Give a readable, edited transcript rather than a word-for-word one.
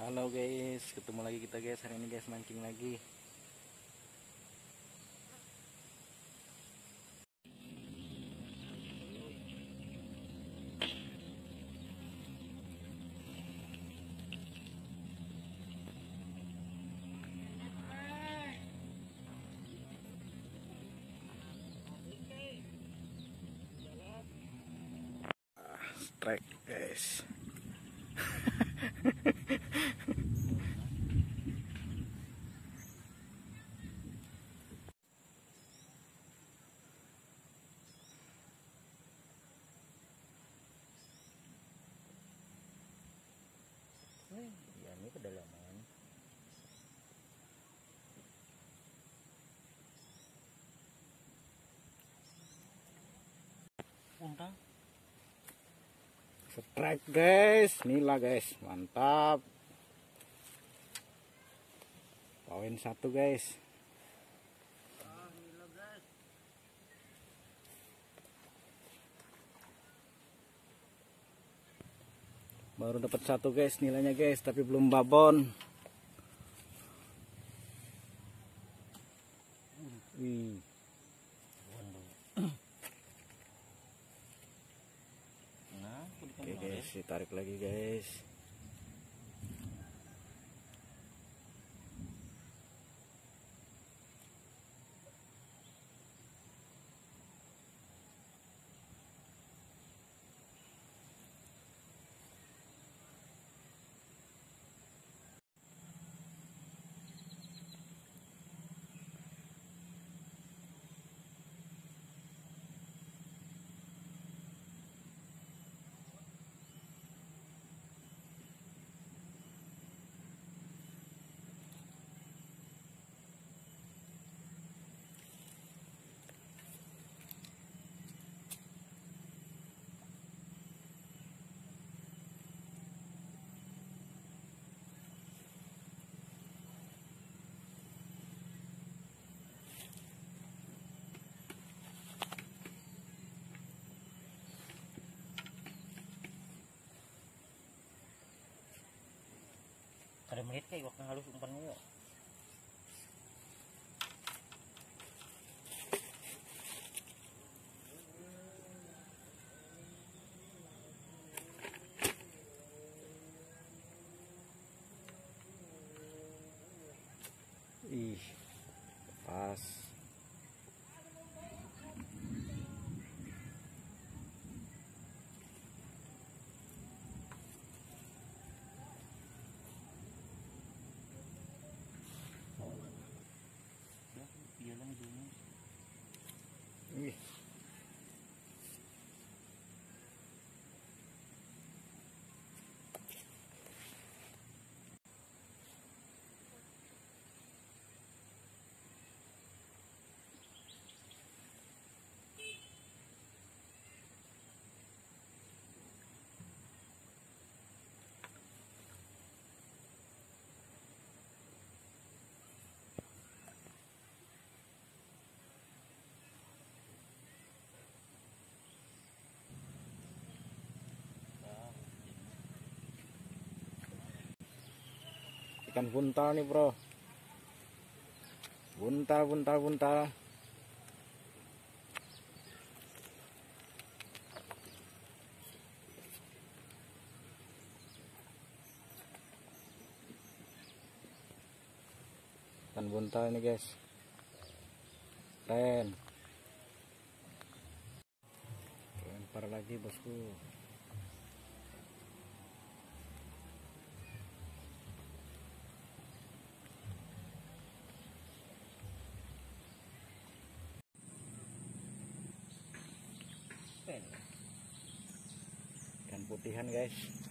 Halo guys, ketemu lagi kita guys. Hari ini guys mancing lagi. Strike guys. Ya ini kedalaman. Undang. Strike guys, nila guys, mantap. Poin 1 guys. Baru dapat 1 guys nilainya guys, tapi belum babon. Wih. Oke guys, ditarik lagi guys. Ada menit kayak waktu halus umpan mulu. Ih, pas. Ih. Ikan buntal nih bro, buntal. Ikan buntal nih guys, keren. Lempar lagi bosku. Ikan putihan guys.